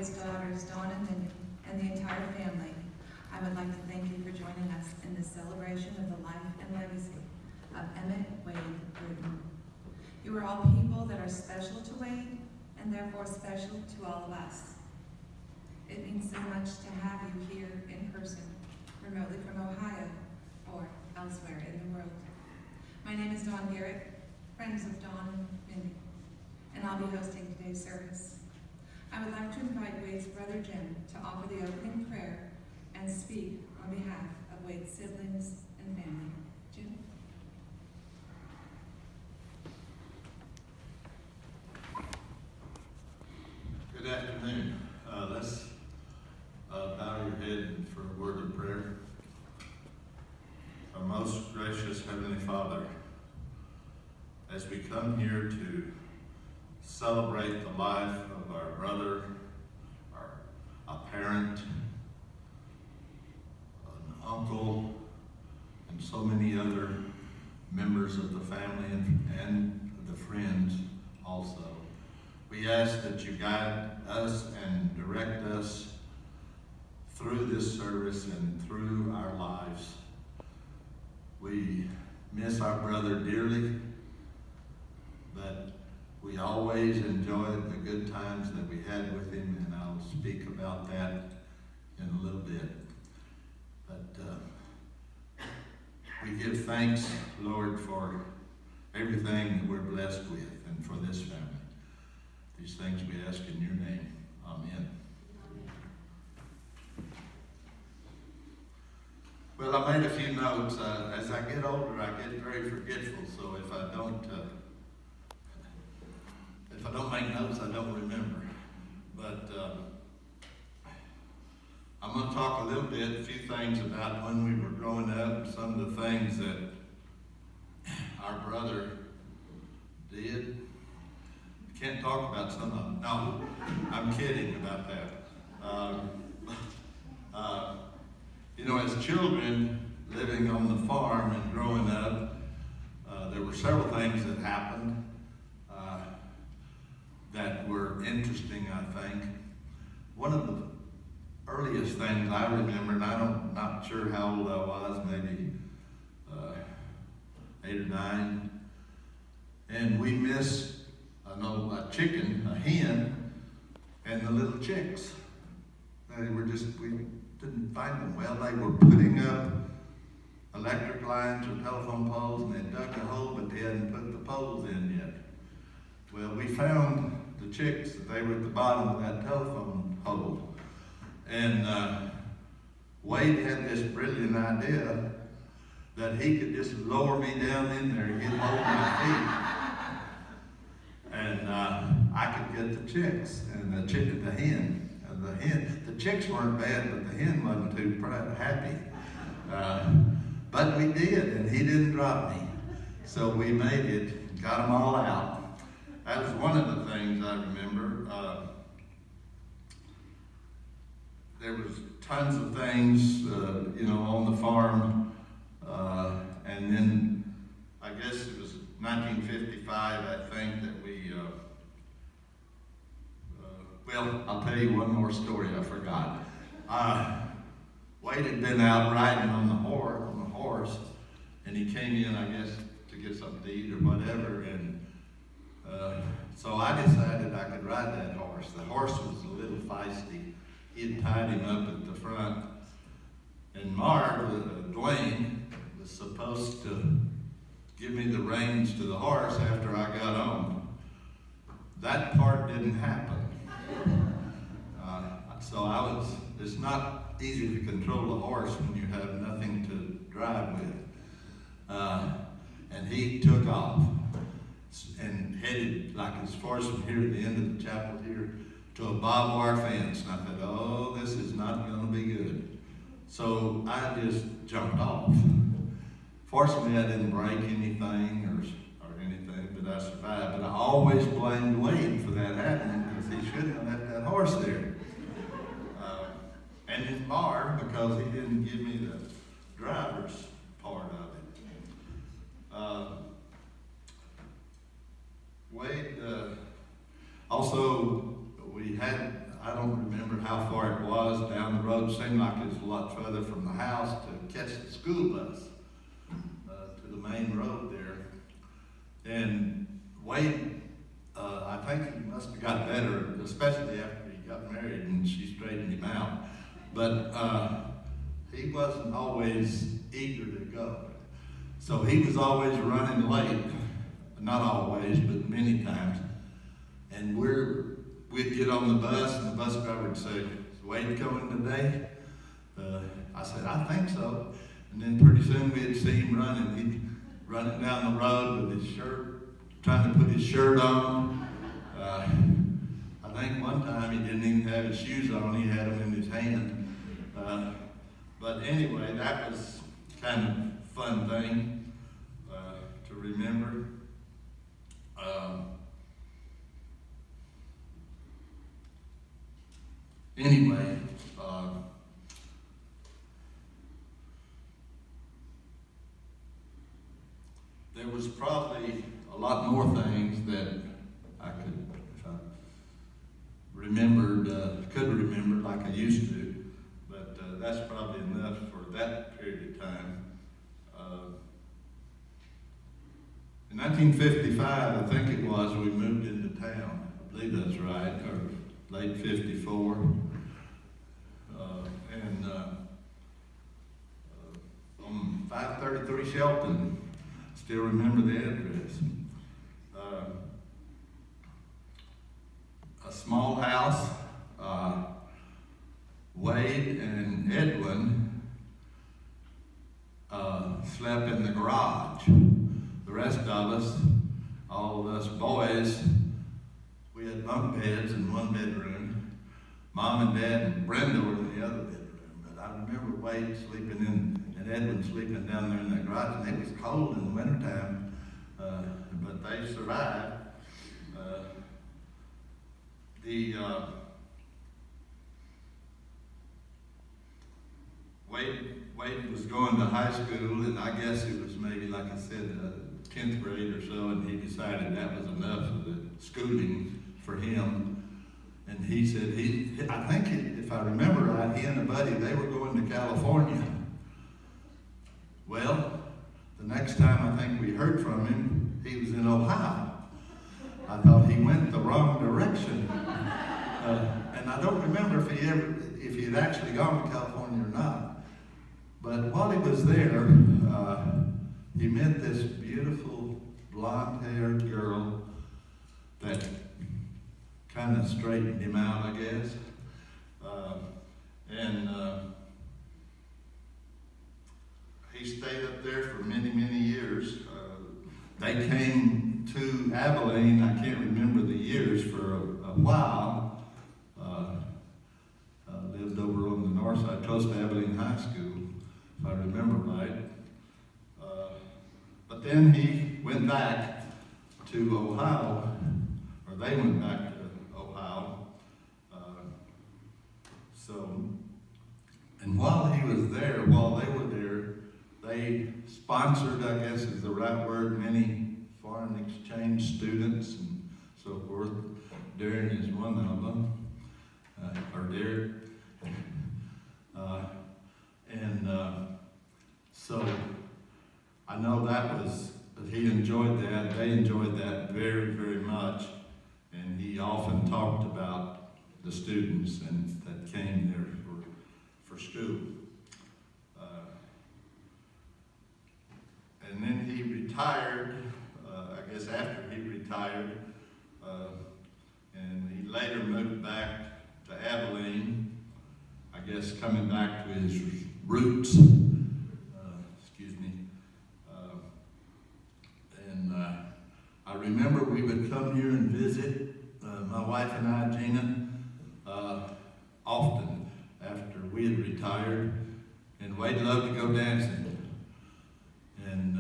Wade's daughters, Dawn and Mindy, and the entire family, I would like to thank you for joining us in this celebration of the life and legacy of Emmett Wade Bruton. You are all people that are special to Wade, and therefore special to all of us. It means so much to have you here in person, remotely from Ohio, or elsewhere in the world. My name is Dawn Garrett, friends of Dawn and Mindy, and I'll be hosting today's service. I would like to invite Wade's brother Jim to offer the opening prayer and speak on behalf of Wade's siblings and family. Jim? Good afternoon. Let's bow your head for a word of prayer. Our most gracious Heavenly Father, as we come here to celebrate the life of our brother, a parent, an uncle, and so many other members of the family and the friends also, we ask that you guide us and direct us through this service and through our lives. We miss our brother dearly, but we always enjoyed the good times that we had with him, and I'll speak about that in a little bit. But we give thanks, Lord, for everything that we're blessed with and for this family. These things we ask in your name. Amen. Well, I made a few notes. As I get older, I get very forgetful, so if I don't make notes, I don't remember. But I'm going to talk a little bit, a few things about when we were growing up, some of the things that our brother did. Can't talk about some of them. No, I'm kidding about that. As children living on the farm and growing up, there were several things that happened that were interesting, I think. One of the earliest things I remember, and I'm not sure how old I was, maybe 8 or 9, and we missed a chicken, a hen, and the little chicks. We didn't find them. Well, they were putting up electric lines or telephone poles, and they dug a hole, but they hadn't put the poles in yet. Well, we found the chicks, that they were at the bottom of that telephone hole. And Wade had this brilliant idea that he could just lower me down in there and get hold of my feet. And I could get the chicks and the hen. The chicks weren't bad, but the hen wasn't too happy. But we did, and he didn't drop me. So we made it, got them all out. That was one of the things I remember. There was tons of things, on the farm. And then I guess it was 1955, I think, that we, I'll tell you one more story I forgot. Wade had been out riding on the horse, and he came in, I guess, to get something to eat or whatever, and so I decided I could ride that horse. The horse was a little feisty. He had tied him up at the front, and Marv, Dwayne, was supposed to give me the reins to the horse after I got on. That part didn't happen. So it's not easy to control a horse when you have nothing to drive with. And he took off and headed like as far as from here to the end of the chapel here to a barbed wire fence. And I thought, oh, this is not going to be good. So I just jumped off. Fortunately, I didn't break anything or anything, but I survived. But I always blamed Wade for that happening because he shouldn't have left that horse there. And then Marv, because he didn't give me the driver's part of it. Wade, also, we had, I don't remember mother from the house to catch the school bus to the main road there. And Wade, I think he must have got better, especially after he got married and she straightened him out. But he wasn't always eager to go. So he was always running late. Not always, but many times. And we'd get on the bus and the bus driver would say, "Is Wade coming today?" I said, "I think so." And then pretty soon we'd see him running. He'd running down the road with his shirt, trying to put his shirt on. I think one time he didn't even have his shoes on, he had them in his hand. But anyway, that was kind of a fun thing to remember. Anyway, there was probably a lot more things that I could, if I remembered, could remember like I used to, but that's probably enough for that period of time. In 1955, I think it was, we moved into town. I believe that's right, or late 54. On 533 Shelton, still remember the address. A small house. Wade and Edwin slept in the garage. The rest of us, all of us boys, we had bunk beds in one bedroom. Mom and Dad and Brenda were in the other bedroom. But I remember Wade sleeping in, and Edwin sleeping down there in that garage, and it was cold in the wintertime, but they survived. Wade was going to high school, and I guess it was maybe, like I said, 10th grade or so, and he decided that was enough of the schooling for him. And he said, I think, if I remember right, he and a buddy, they were going to California. Well, the next time I think we heard from him, he was in Ohio. I thought he went the wrong direction. And I don't remember if he had actually gone to California or not. But while he was there, he met this beautiful blonde-haired girl that kind of straightened him out, I guess. He stayed up there for many, many years. They came to Abilene, I can't remember the years, for a while. Lived over on the north side, close to Abilene High School, if I remember right. But then he went back to Ohio, or they went back to Ohio. And while he was there, while they were there, they sponsored, I guess is the right word, many foreign exchange students and so forth. Darren is one of them, or Derek. So I know he enjoyed that. They enjoyed that very, very much. And he often talked about the students and that came there for school. And then he retired, I guess after he retired, and he later moved back to Abilene, I guess coming back to his roots. I remember we would come here and visit, my wife and I, Gina, often after we had retired, and Wade loved to go dancing. And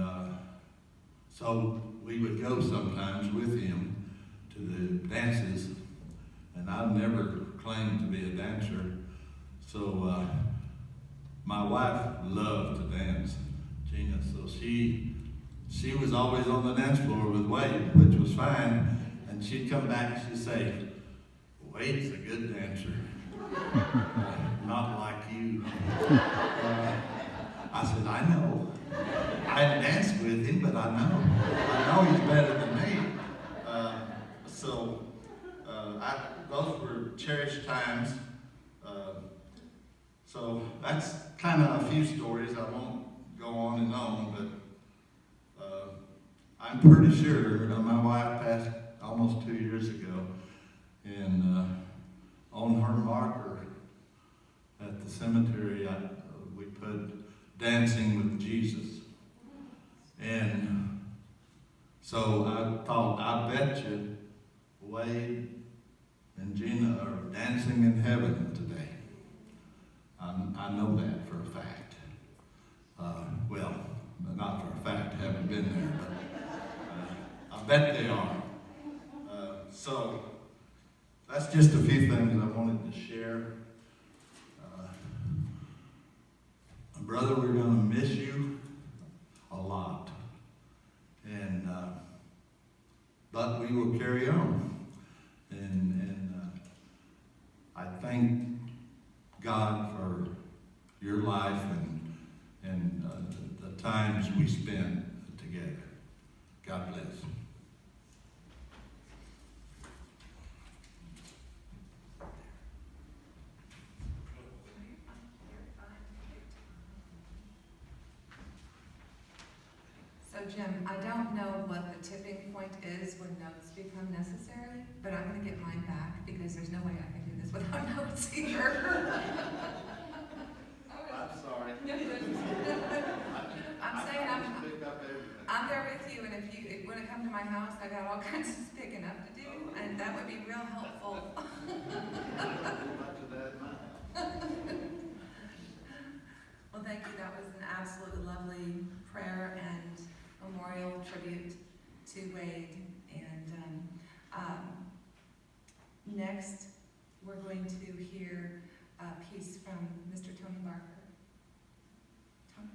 so we would go sometimes with him to the dances, and I've never claimed to be a dancer. So my wife loved to dance, Gina, so she was always on the dance floor with Wade, which was fine, and she'd come back and she'd say, "Wade's a good dancer." Not like you. I said, I know. I hadn't danced with him, but I know he's better than me. Those were cherished times. So that's kind of a few stories. I won't go on and on, but I'm pretty sure my wife passed almost 2 years ago, and on her marker at the cemetery, we put "Dancing with Jesus," and so I thought, I bet you Wade and Gina are dancing in heaven today. I know that for a fact. Well, not for a fact, I haven't been there, but I bet they are. So that's just a few things I wanted to share. Brother, we're going to miss you a lot, and but we will carry on. And I thank God for your life and the times we spend together. God bless. So Jim, I don't know what the tipping point is when notes become necessary, but I'm going to get mine back because there's no way I can do this without notes either. I'm sorry. I'm saying I'm there with you, and if you want to come to my house, I got all kinds of picking up to do, and that would be real helpful. Well, thank you. That was an absolutely lovely prayer and memorial tribute to Wade. And next, we're going to hear a piece from Mr. Tony Barker. Tony?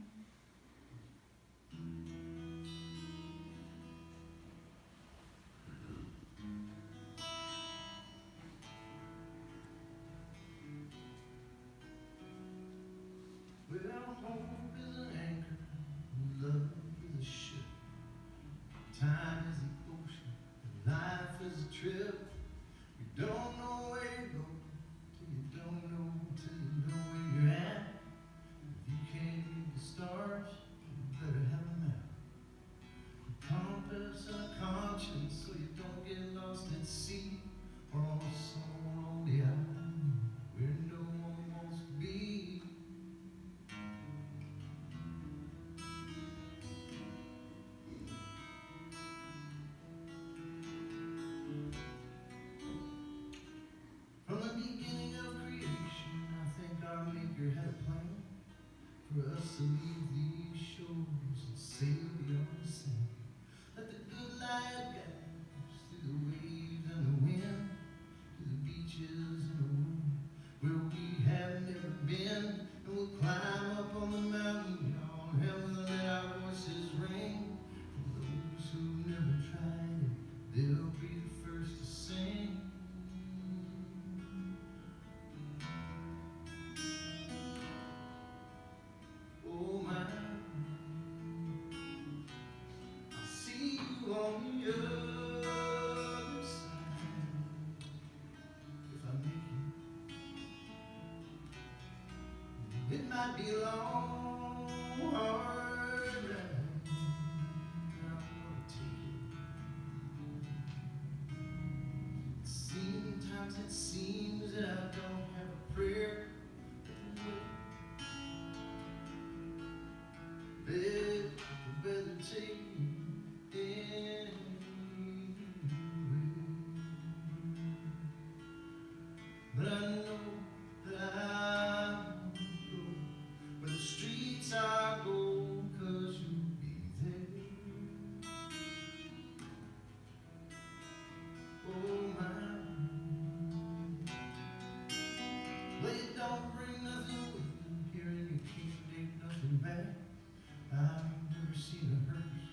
Well, hope is an anchor, love is a ship, time is the ocean, and life is a trip. You don't know where you're going, till you don't know till you know where you're at. If you can't read the stars, you better have a map. A compass and a conscience, so you don't get lost at sea, or lost somewhere on the island where no one wants to be. From the beginning of creation, I think our Maker had a plan for us to leave these shores and sail beyond the sand. Let the good light guide us through the waves and the wind, to the beaches and the wood where we have never been. And we'll climb up on the mountain, y'all, and we'll let our voices ring. For those who never tried it, they'll be the first to sing. Oh my, I'll see you on the other side. If I make it, it might be a long, hard ride, but I'm gonna take it. Sometimes it seems that I don't have a prayer. Better take me anywhere. But I know that I won't go where the streets are gold, 'cause you'll be there. Oh my, well you don't bring nothing with you here, and you can't take nothing back. I've never seen a hearse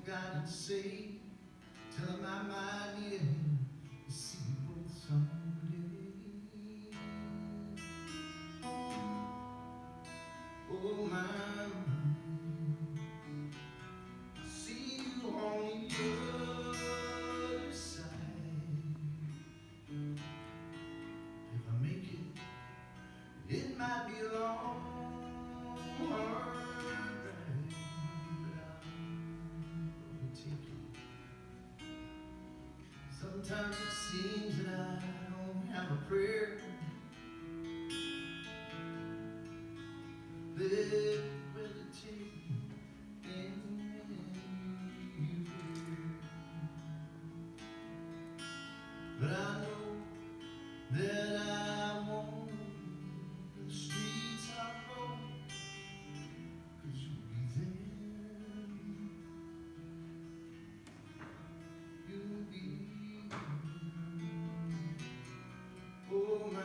got to say, telling my mind, yeah, to see you both someday. Oh, my mind, see you on the other side. If I make it might be a long, hard ride, but I'm gonna take it. Sometimes it seems that I don't have a prayer. Let weather take me anywhere. But I know that I won't. The streets are cold, 'cause you'll be there. You'll be there. Oh, my.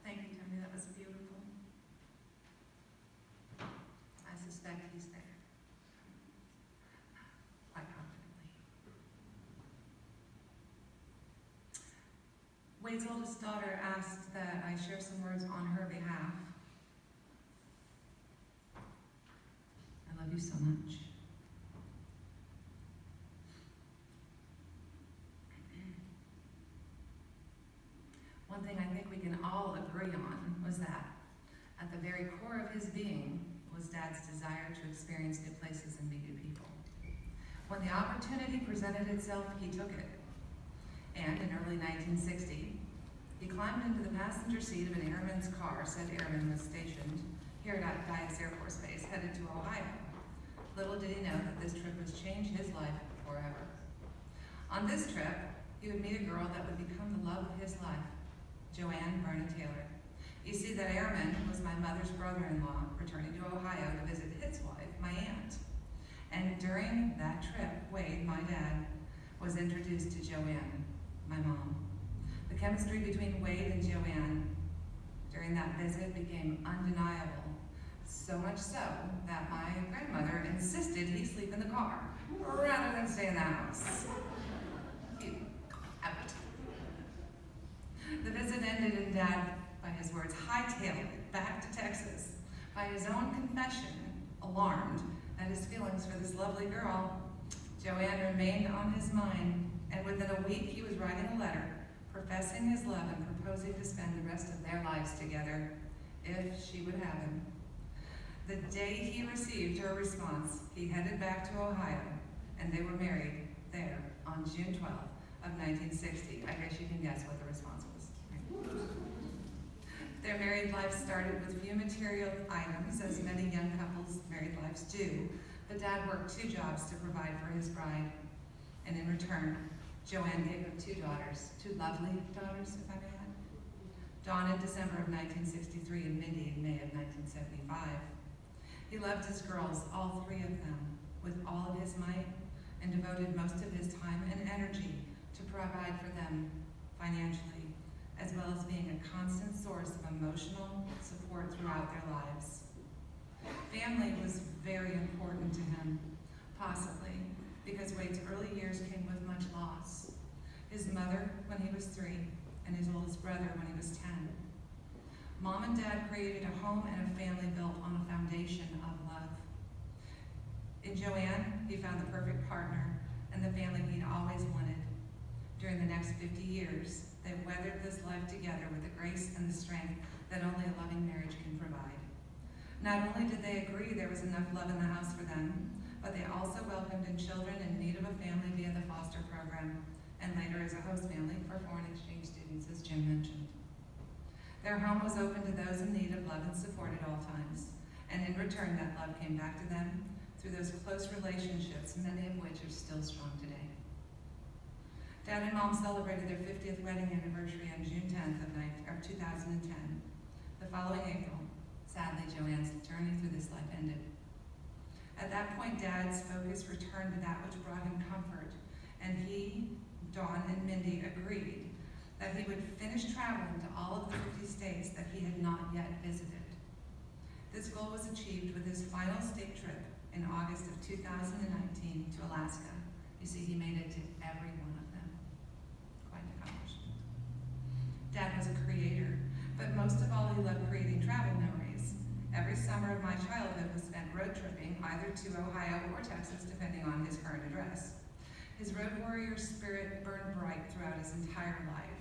Thank you, Tony, that was beautiful. I suspect he's there. Quite confidently. Wade's oldest daughter asked that I share some words on her behalf. I love you so much. One thing I think we can all agree on was that at the very core of his being was Dad's desire to experience new places and meet new people. When the opportunity presented itself, he took it. And in early 1960, he climbed into the passenger seat of an airman's car. Said airman was stationed here at Dyess Air Force Base, headed to Ohio. Little did he know that this trip would change his life forever. On this trip, he would meet a girl that would become the love of his life, Joanne Vernon Taylor. You see, that airman was my mother's brother-in-law, returning to Ohio to visit his wife, my aunt. And during that trip, Wade, my dad, was introduced to Joanne, my mom. The chemistry between Wade and Joanne during that visit became undeniable. So much so that my grandmother insisted he sleep in the car rather than stay in the house. Out. The visit ended in Dad, by his words, hightailed it back to Texas. By his own confession, alarmed at his feelings for this lovely girl, Joanne remained on his mind, and within a week he was writing a letter professing his love and proposing to spend the rest of their lives together if she would have him. The day he received her response, he headed back to Ohio, and they were married there on June 12th of 1960. I guess you can guess what the response was. Right? Their married life started with few material items, as many young couples' married lives do, but Dad worked 2 jobs to provide for his bride, and in return, Joanne gave him 2 daughters, 2 lovely daughters, if I may add. Dawn in December of 1963 and Mindy in May of 1975. He loved his girls, all 3 of them, with all of his might, and devoted most of his time and energy to provide for them financially, as well as being a constant source of emotional support throughout their lives. Family was very important to him, possibly because Wade's early years came with much loss. His mother when he was 3, and his oldest brother when he was 10. Mom and Dad created a home and a family built on a foundation of love. In Joanne, he found the perfect partner and the family he'd always wanted. During the next 50 years, they weathered this life together with the grace and the strength that only a loving marriage can provide. Not only did they agree there was enough love in the house for them, but they also welcomed in children in need of a family via the foster program, and later as a host family for foreign exchange students, as Jim mentioned. Their home was open to those in need of love and support at all times, and in return that love came back to them through those close relationships, many of which are still strong today. Dad and Mom celebrated their 50th wedding anniversary on June 10th of 2010. The following April, sadly, Joanne's journey through this life ended. At that point, Dad's focus returned to that which brought him comfort, and he, Dawn, and Mindy agreed that he would finish traveling to all of the 50 states that he had not yet visited. This goal was achieved with his final state trip in August of 2019 to Alaska. You see, he made it to every one of them. Quite an accomplishment. Dad was a creator, but most of all, he loved creating travel memories. Every summer of my childhood was spent road tripping, either to Ohio or Texas, depending on his current address. His road warrior spirit burned bright throughout his entire life.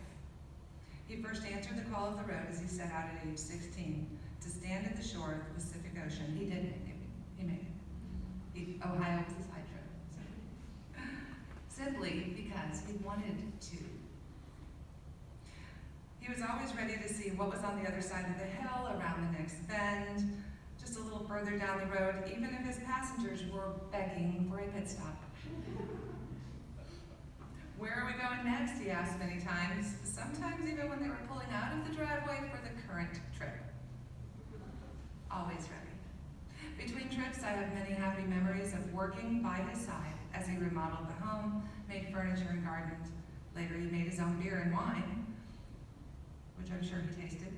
He first answered the call of the road as he set out at age 16 to stand at the shore of the Pacific Ocean. He did make it. He made it. Ohio was his high trip. Simply because he wanted to. He was always ready to see what was on the other side of the hill, around the next bend, just a little further down the road, even if his passengers were begging for a pit stop. Where are we going next? He asked many times, sometimes even when they were pulling out of the driveway for the current trip. Always ready. Between trips, I have many happy memories of working by his side as he remodeled the home, made furniture and gardened. Later, he made his own beer and wine, which I'm sure he tasted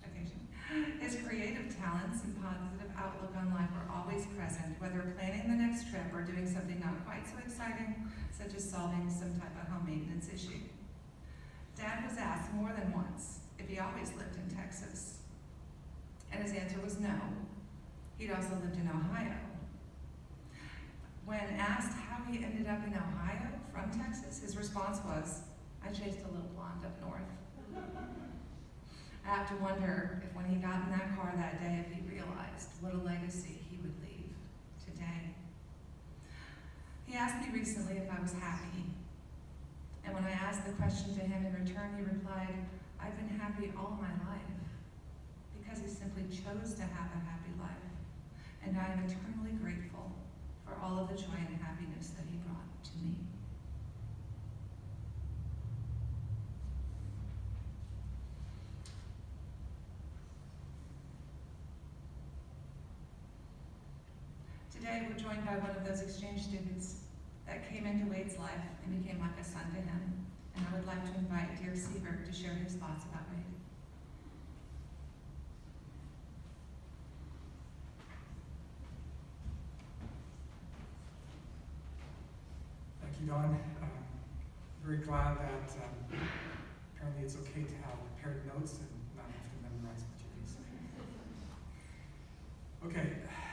occasionally. His creative talents and positive outlook on life were always present, whether planning the next trip or doing something not quite so exciting, such as solving some type of home maintenance issue. Dad was asked more than once if he always lived in Texas, and his answer was no. He'd also lived in Ohio. When asked how he ended up in Ohio from Texas, his response was, I chased a little blonde up north. I have to wonder if when he got in that car that day, if he realized what a legacy he would leave today. He asked me recently if I was happy. And when I asked the question to him in return, he replied, I've been happy all my life because he simply chose to have a happy life. And I am eternally grateful for all of the joy and happiness that he brought to me. Today, we're joined by one of those exchange students that came into Wade's life and became like a son to him. And I would like to invite dear Seaberg to share his thoughts about Wade. Thank you, Dawn. Very glad that apparently it's okay to have prepared notes and not have to memorize much of these. Okay,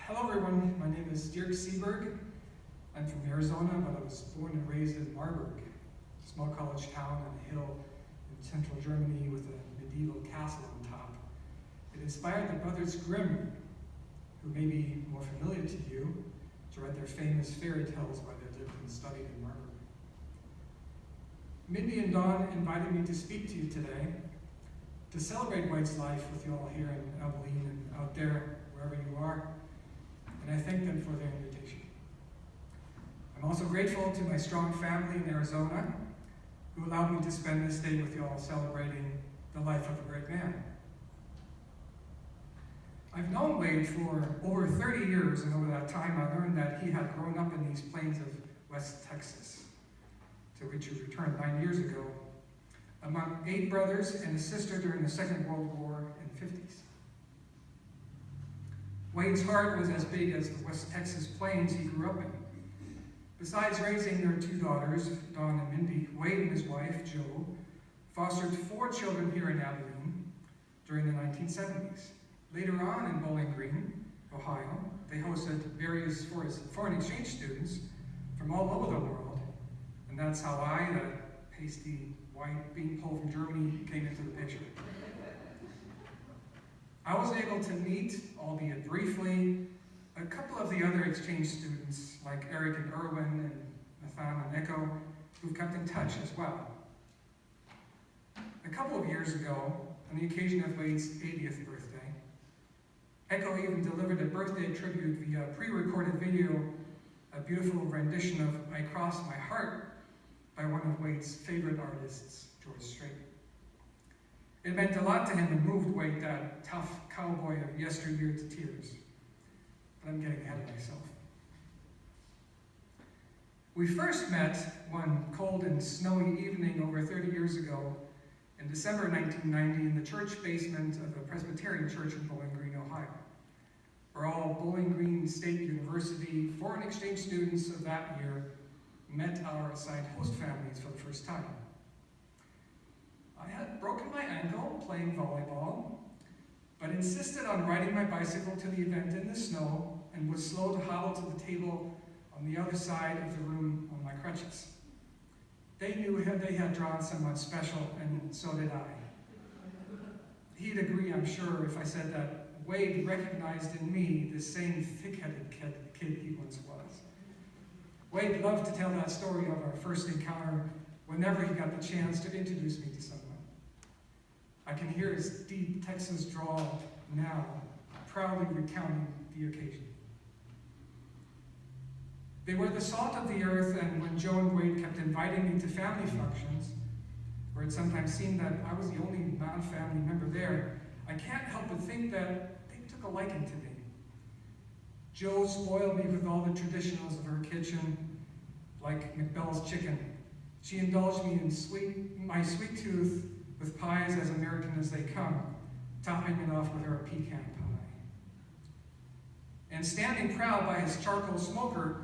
hello everyone. My name is Dirk Seaberg. I'm from Arizona, but I was born and raised in Marburg, a small college town on a hill in central Germany with a medieval castle on top. It inspired the Brothers Grimm, who may be more familiar to you, to write their famous fairy tales while they lived and studied in Marburg. Mindy and Dawn invited me to speak to you today, to celebrate Wade's life with you all here in Abilene and out there, wherever you are, and I thank them for their invitation. I'm also grateful to my strong family in Arizona, who allowed me to spend this day with you all celebrating the life of a great man. I've known Wade for over 30 years, and over that time I learned that he had grown up in these plains of West Texas, to which he returned 9 years ago, among 8 brothers and a sister during the Second World War in the 50s. Wade's heart was as big as the West Texas plains he grew up in. Besides raising their 2 daughters, Dawn and Mindy, Wade and his wife, Jo, fostered 4 children here in Abilene during the 1970s. Later on in Bowling Green, Ohio, they hosted various foreign exchange students from all over the world, and that's how I, the pasty white beanpole from Germany, came into the picture. I was able to meet, albeit briefly, a couple of the other exchange students, like Eric and Erwin and Nathan and Echo, who've kept in touch as well. A couple of years ago, on the occasion of Wade's 80th birthday, Echo even delivered a birthday tribute via pre-recorded video, a beautiful rendition of I Cross My Heart by one of Wade's favorite artists, George Strait. It meant a lot to him and moved Wade, that tough cowboy of yesteryear, to tears. But I'm getting ahead of myself. We first met one cold and snowy evening over 30 years ago in December 1990 in the church basement of a Presbyterian church in Bowling Green, Ohio, where all Bowling Green State University foreign exchange students of that year met our assigned host families for the first time. I had broken my ankle playing volleyball, but insisted on riding my bicycle to the event in the snow and was slow to hobble to the table on the other side of the room on my crutches. They knew they had drawn someone special, and so did I. He'd agree, I'm sure, if I said that Wade recognized in me the same thick-headed kid he once was. Wade loved to tell that story of our first encounter whenever he got the chance to introduce me to someone. I can hear his deep Texas drawl now, proudly recounting the occasion. They were the salt of the earth, and when Joe and Wade kept inviting me to family functions, where it sometimes seemed that I was the only non-family member there, I can't help but think that they took a liking to me. Jo spoiled me with all the traditionals of her kitchen, like McBell's chicken. She indulged me in my sweet tooth with pies as American as they come, topping it off with her pecan pie. And standing proud by his charcoal smoker,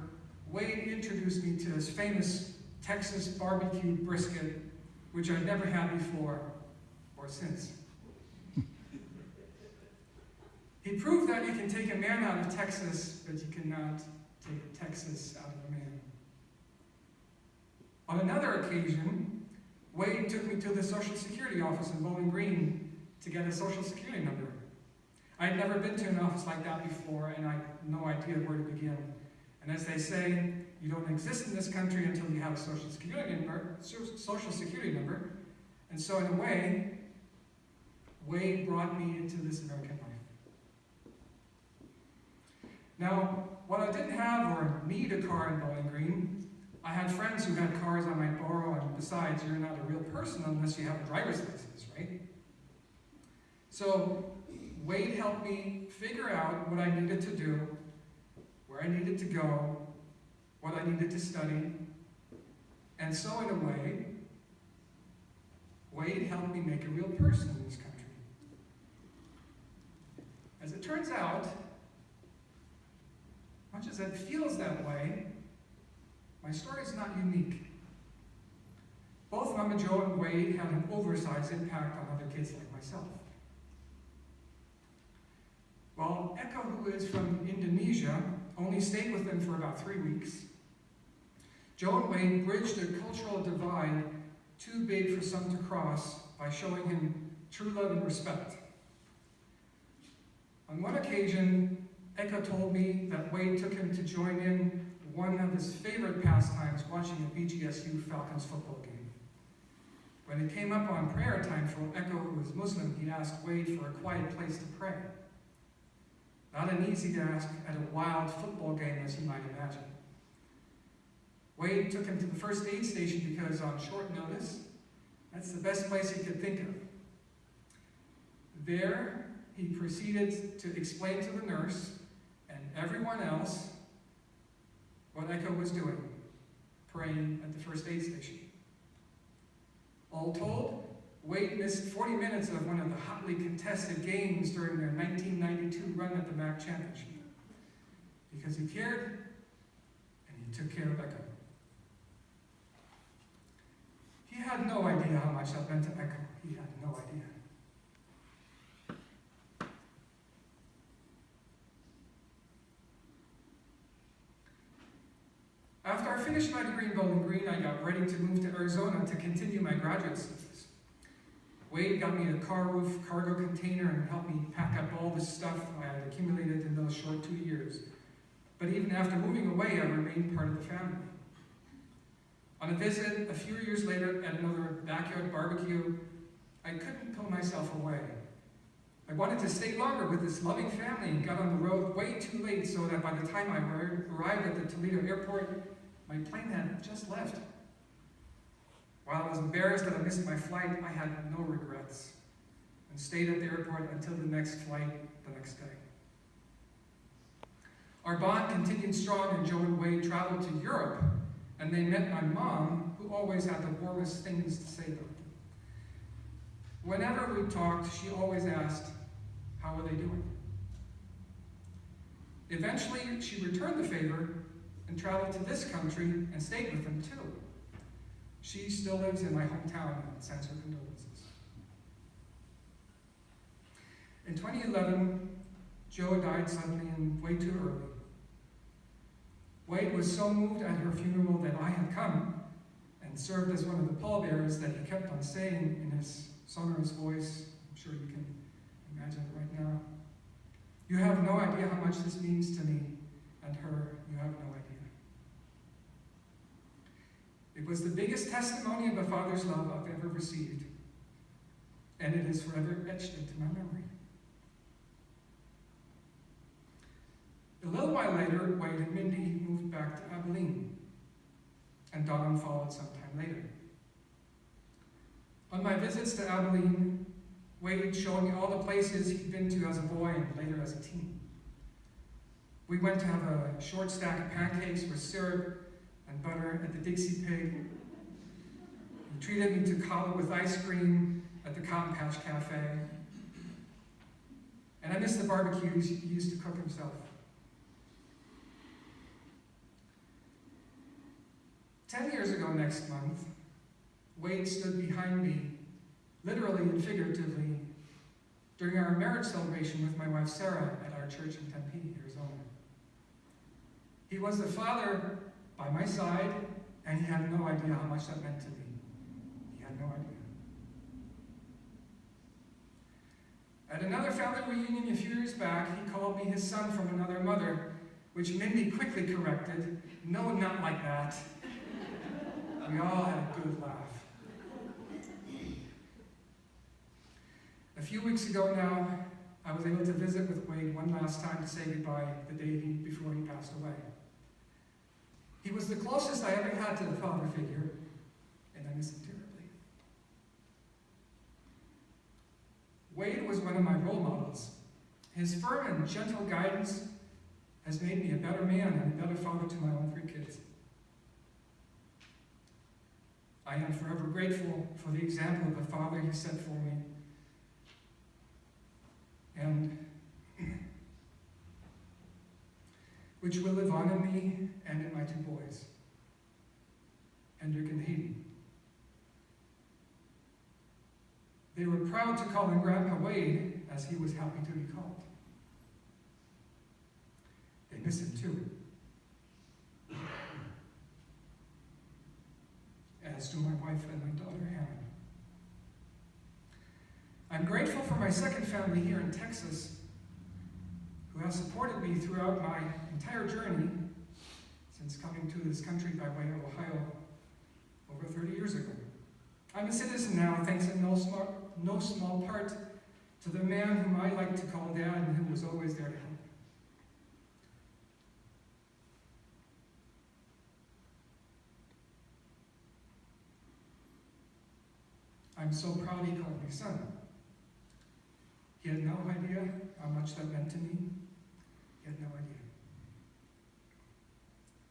Wade introduced me to his famous Texas barbecue brisket, which I'd never had before or since. He proved that you can take a man out of Texas, but you cannot take Texas out of a man. On another occasion, Wade took me to the Social Security office in Bowling Green to get a Social Security number. I'd never been to an office like that before, and I had no idea where to begin. And as they say, you don't exist in this country until you have a Social Security number. And so in a way, Wade brought me into this American life. Now, while I didn't have or need a car in Bowling Green, I had friends who had cars I might borrow, and besides, you're not a real person unless you have a driver's license, right? So Wade helped me figure out what I needed to do, where I needed to go, what I needed to study, and so in a way, Wade helped me make a real person in this country. As it turns out, much as it feels that way, my story is not unique. Both Mama Jo and Wade had an oversized impact on other kids like myself. While Eko, who is from Indonesia, only stayed with them for about 3 weeks, Jo and Wade bridged a cultural divide too big for some to cross by showing him true love and respect. On one occasion, Eko told me that Wade took him to join in one of his favorite pastimes, watching a BGSU Falcons football game. When it came up on prayer time for Eko, who was Muslim, he asked Wade for a quiet place to pray. Not an easy task at a wild football game, as you might imagine. Wade took him to the first aid station because on short notice, that's the best place he could think of. There, he proceeded to explain to the nurse and everyone else what Eko was doing, praying at the first aid station. All told, Wade missed 40 minutes of one of the hotly contested games during their 1992 run at the MAC championship because he cared and he took care of Eko. He had no idea how much that meant to Eko. He had no idea. After I finished my degree in Bowling Green, I got ready to move to Arizona to continue my graduate studies. Wade got me a car roof cargo container and helped me pack up all the stuff I had accumulated in those short 2 years. But even after moving away, I remained part of the family. On a visit a few years later at another backyard barbecue, I couldn't pull myself away. I wanted to stay longer with this loving family and got on the road way too late so that by the time I arrived at the Toledo airport, my plane had just left. While I was embarrassed that I missed my flight, I had no regrets and stayed at the airport until the next flight the next day. Our bond continued strong and Jo and Wade traveled to Europe and they met my mom, who always had the warmest things to say about them. Whenever we talked, she always asked, how are they doing? Eventually, she returned the favor and traveled to this country and stayed with them too. She still lives in my hometown and sends her condolences. In 2011, Joe died suddenly and way too early. Wade was so moved at her funeral that I had come and served as one of the pallbearers that he kept on saying in his sonorous voice, I'm sure you can imagine it right now, "You have no idea how much this means to me and her, you have no idea." It was the biggest testimony of a father's love I've ever received, and it is forever etched into my memory. A little while later, Wade and Mindy moved back to Abilene, and Don followed sometime later. On my visits to Abilene, Wade showed me all the places he'd been to as a boy and later as a teen. We went to have a short stack of pancakes with syrup and butter at the Dixie Pig. He treated me to cobbler with ice cream at the Cotton Patch Cafe. And I miss the barbecues he used to cook himself. 10 years ago next month, Wade stood behind me, literally and figuratively, during our marriage celebration with my wife Sarah at our church in Tempe, Arizona. He was the father by my side, and he had no idea how much that meant to me. He had no idea. At another family reunion a few years back, he called me his son from another mother, which Mindy quickly corrected, "No, not like that." We all had a good laugh. A few weeks ago now, I was able to visit with Wade one last time to say goodbye the day before he passed away. He was the closest I ever had to a father figure, and I miss him terribly. Wade was one of my role models. His firm and gentle guidance has made me a better man and a better father to my own 3 kids. I am forever grateful for the example of a father he set for me, and which will live on in me and in my 2 boys, Hendrik and Hayden. They were proud to call him Grandpa Wade, as he was happy to be called. They miss him too. As do my wife and my daughter, Hannah. I'm grateful for my second family here in Texas, who have supported me throughout my entire journey since coming to this country by way of Ohio over 30 years ago. I'm a citizen now, thanks in no small part to the man whom I like to call Dad and who was always there to help. I'm so proud he called me son. He had no idea how much that meant to me. He had no idea.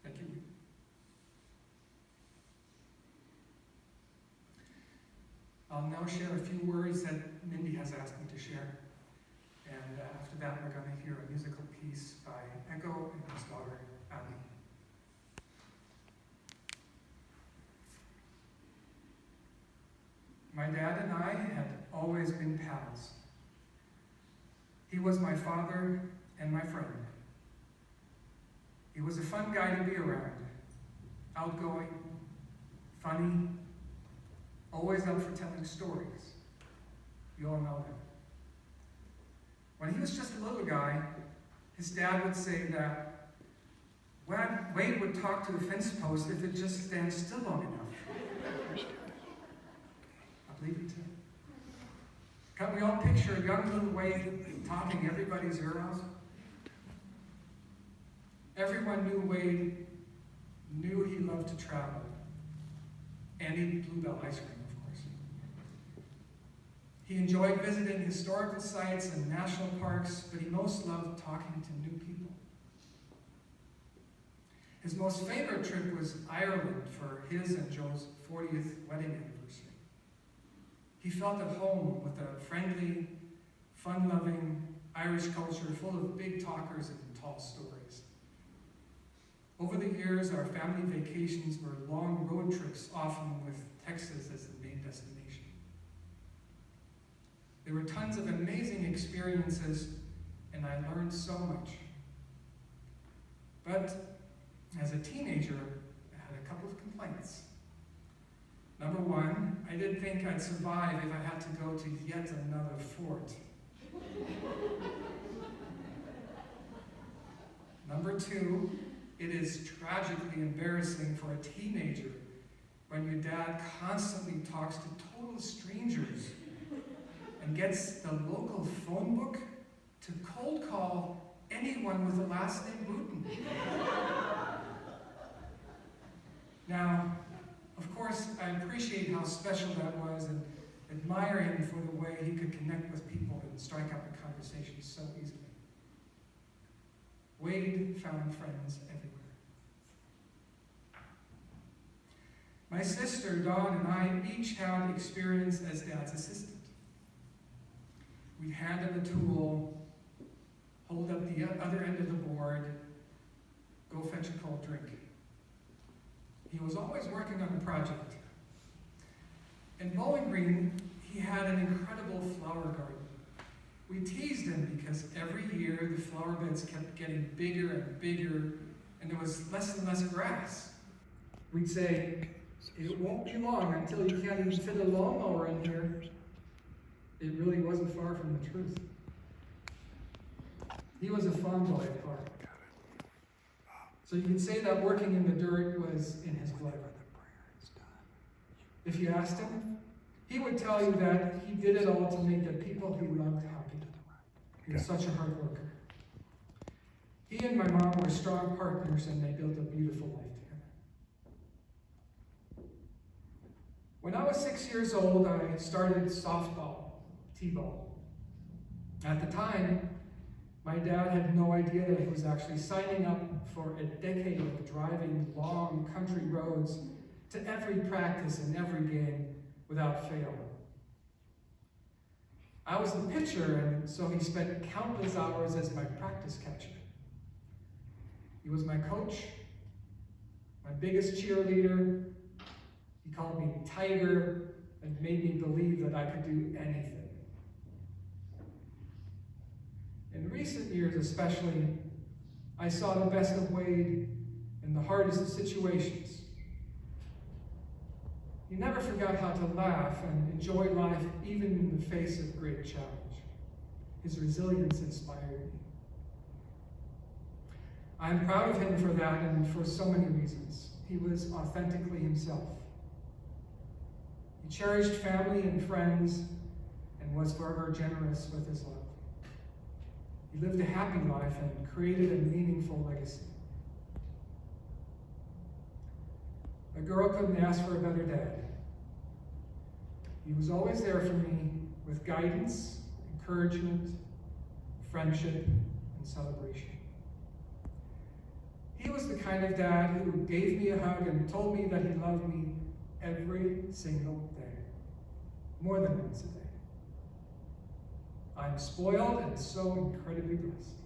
Thank you. I'll now share a few words that Mindy has asked me to share. And after that, we're going to hear a musical piece by Echo and his daughter, Abby. My dad and I had always been pals. He was my father and my friend. He was a fun guy to be around, outgoing, funny, always up for telling stories. You all know that. When he was just a little guy, his dad would say that Wade would talk to the fence post if it just stands still long enough. I believe it too. Can't we all picture a young little Wade talking everybody's ear off? Everyone knew Wade knew he loved to travel. And eat Bluebell ice cream, of course. He enjoyed visiting historical sites and national parks, but he most loved talking to new people. His most favorite trip was Ireland for his and Joe's 40th wedding anniversary. He felt at home with a friendly, fun-loving Irish culture full of big talkers and tall stories. Over the years, our family vacations were long road trips, often with Texas as the main destination. There were tons of amazing experiences, and I learned so much. But as a teenager, I had a couple of complaints. Number one, I didn't think I'd survive if I had to go to yet another fort. Number two, it is tragically embarrassing for a teenager when your dad constantly talks to total strangers and gets the local phone book to cold call anyone with the last name Bruton. Now, of course, I appreciate how special that was and admire him for the way he could connect with people and strike up a conversation so easily. Wade found friends everywhere. My sister, Dawn, and I each had experience as Dad's assistant. We'd hand him a tool, hold up the other end of the board, go fetch a cold drink. He was always working on a project. In Bowling Green, he had an incredible flower garden. We teased him because every year the flower beds kept getting bigger and bigger, and there was less and less grass. We'd say, "It won't be long until you can't even fit a lawnmower in here." It really wasn't far from the truth. He was a farm boy at heart. So you could say that working in the dirt was in his blood. If you asked him, he would tell you that he did it all to make the people he loved happy. He was such a hard worker. He and my mom were strong partners, and they built a beautiful life together. When I was 6 years old, I started softball, t-ball. At the time, my dad had no idea that he was actually signing up for a decade of driving long country roads to every practice and every game without fail. I was the pitcher, and so he spent countless hours as my practice catcher. He was my coach, my biggest cheerleader. He called me Tiger and made me believe that I could do anything. In recent years especially, I saw the best of Wade in the hardest of situations. He never forgot how to laugh and enjoy life even in the face of great challenge. His resilience inspired me. I'm proud of him for that and for so many reasons. He was authentically himself. He cherished family and friends and was forever generous with his love. He lived a happy life and created a meaningful legacy. A girl couldn't ask for a better dad. He was always there for me with guidance, encouragement, friendship, and celebration. He was the kind of dad who gave me a hug and told me that he loved me every single day, more than once a day. I'm spoiled and so incredibly blessed.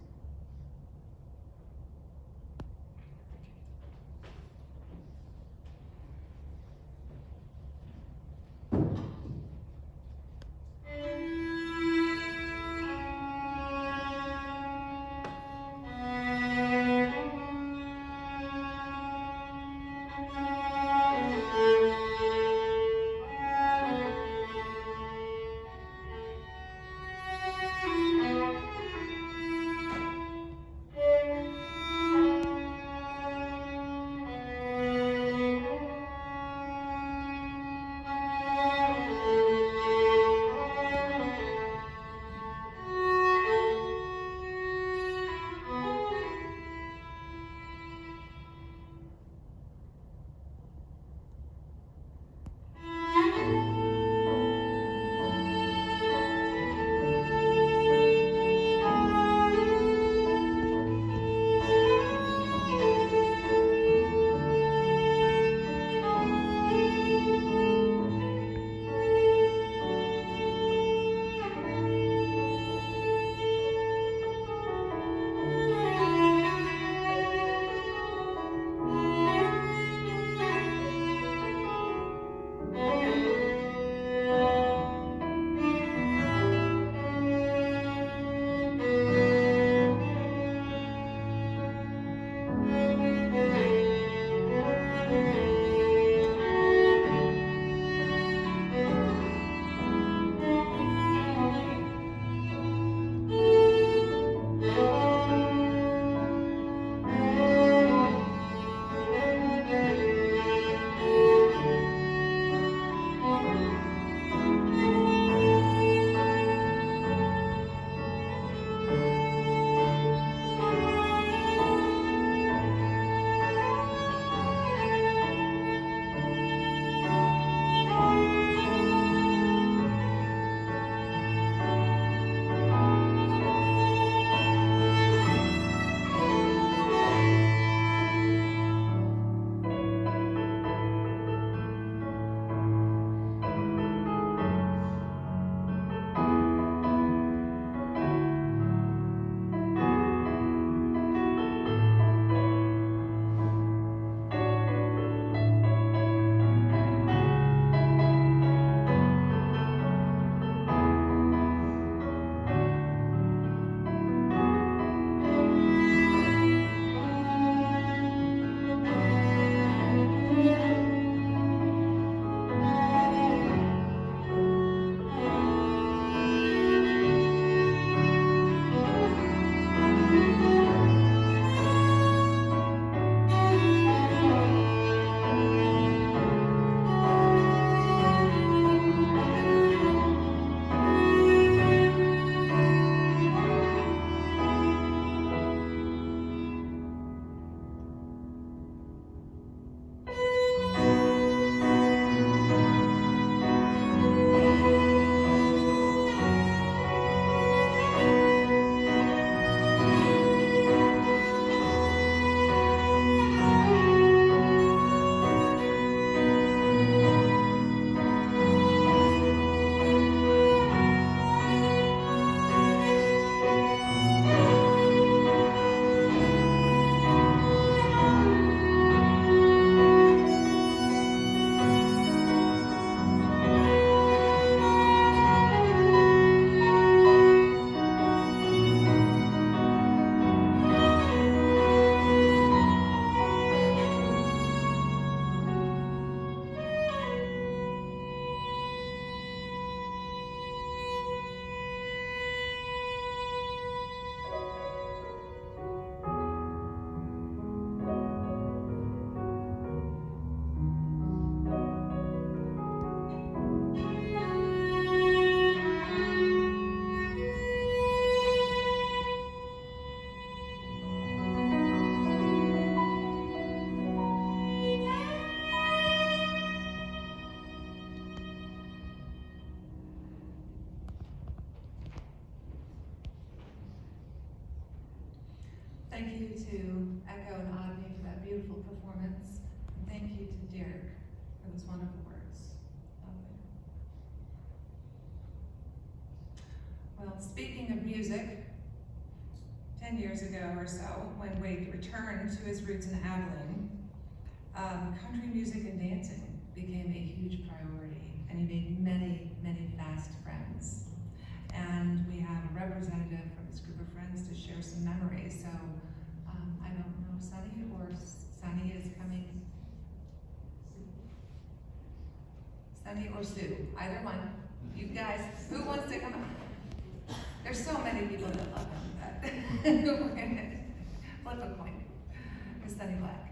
Thank you to Echo and Audrey for that beautiful performance. And thank you to Derek for those wonderful words. Lovely. Well, speaking of music, 10 years ago or so, when Wade returned to his roots in Abilene, country music and dancing became a huge priority, and he made many, many fast friends. And we have a representative from this group of friends to share some memories. So I don't know, Sunny is coming. Sunny or Sue, either one. You guys, who wants to come up? There's so many people that love him that we're gonna flip a coin. It's Sunny Black.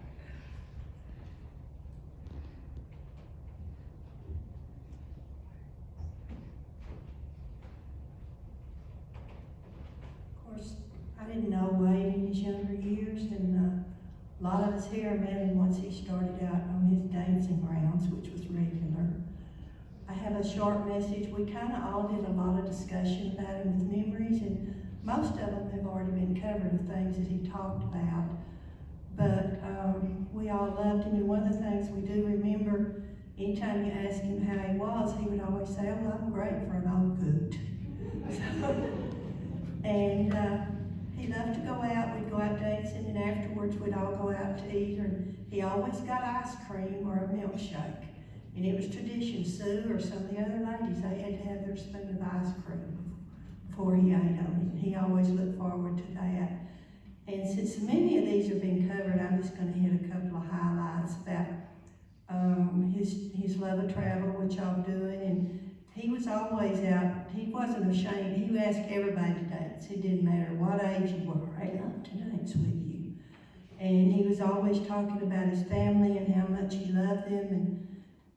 Of course, I didn't know Wade in his younger years, and a lot of us here met him once he started out on his dancing rounds, which was regular. I have a short message. We kind of all did a lot of discussion about him with memories, and most of them have already been covered of things that he talked about. But we all loved him, and one of the things we do remember, anytime you ask him how he was, he would always say, "Oh, I'm great for an old coot." And he loved to go out. We'd go out dancing, and afterwards we'd all go out to eat. And he always got ice cream or a milkshake. And it was tradition. Sue or some of the other ladies, they had to have their spoon of ice cream before he ate on it. He always looked forward to that. And since many of these have been covered, I'm just going to hit a couple of highlights about his love of travel, which I'm doing. And he was always out. He wasn't ashamed. He asked everybody to dance. It didn't matter what age you were. "I'd love to dance with you." And he was always talking about his family and how much he loved them, and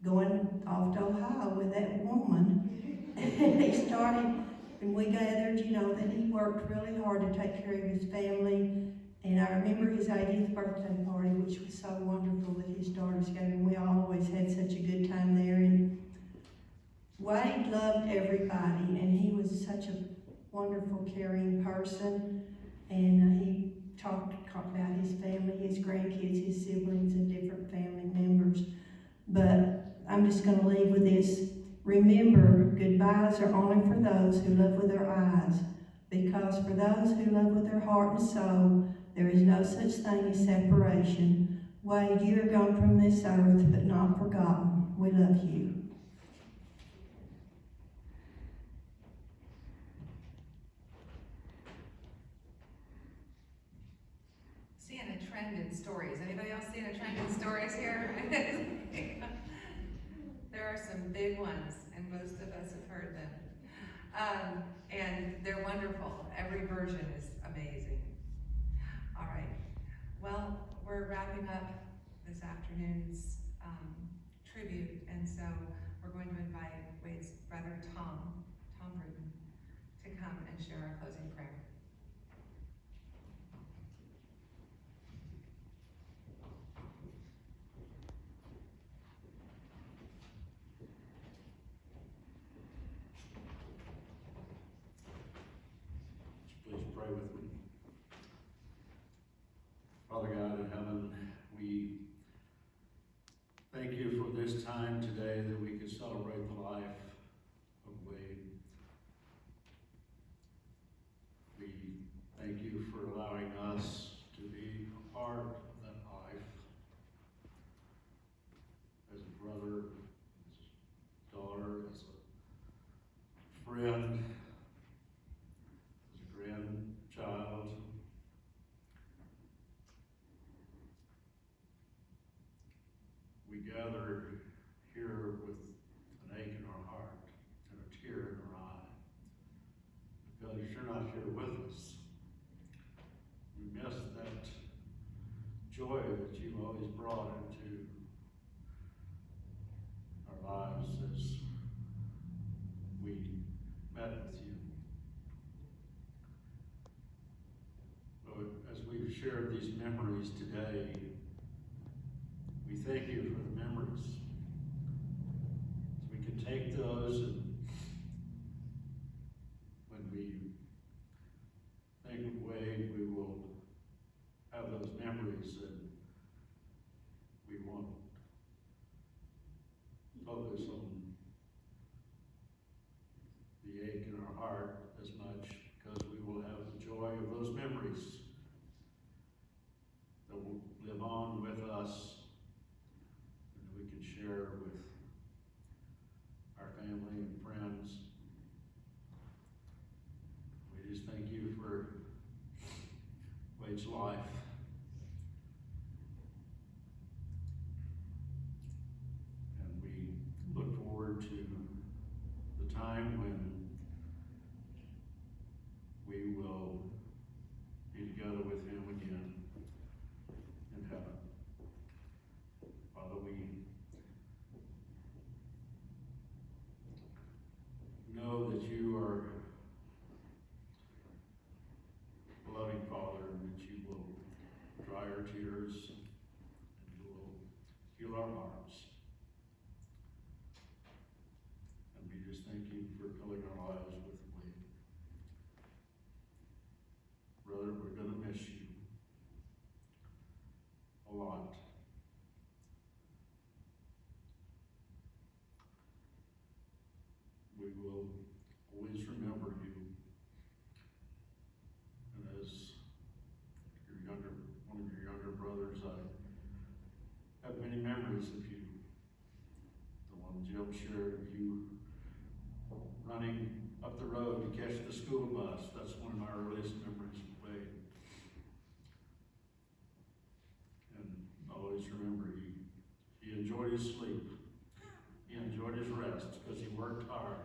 going off to Ohio with that woman. And he started, and we gathered, that he worked really hard to take care of his family. And I remember his 80th birthday party, which was so wonderful that his daughters gave him. We always had such a good time there. And Wade loved everybody, and he was such a wonderful, caring person. And he talked about his family, his grandkids, his siblings, and different family members. But I'm just going to leave with this. Remember, goodbyes are only for those who love with their eyes, because for those who love with their heart and soul, there is no such thing as separation. Wade, you are gone from this earth, but not forgotten. We love you. Seeing a trend in stories. Anybody else seeing a trend in stories here? There are some big ones, and most of us have heard them. And they're wonderful. Every version is amazing. All right. Well, we're wrapping up this afternoon's tribute, and so we're going to invite Wade's brother, Tom Bruton, to come and share our closing prayer. Please pray with me. Father God in heaven, we thank you for this time today that we can celebrate the life of Wade. We thank you for allowing us to be a part of that life as a brother, as a daughter, as a friend, grandchild. We gather here with an ache in our heart and a tear in our eye because you're not here with us. We miss that joy that you always brought into our lives as we met with you. As we've shared these memories today, we thank you for the memories. So we can take those, and when we think of Wade, we will those memories, and we won't focus on the ache in our heart as much, because we will have the joy of those memories that will live on with us, and that we can share with our family and friends. We just thank you for Wade's life. And we look forward to the time when we will be together with him again in heaven. Father, we know that you are a loving Father, and that you will dry our tears, and you will heal our hearts. And we just thank you for filling our lives with Wade. Brother, we're going to miss you a lot. We will always remember you. And as one of your younger brothers, I have many memories of you. The one Jim shared of you running up the road to catch the school bus. That's one of my earliest memories of Wade. And I always remember he enjoyed his sleep. He enjoyed his rest because he worked hard.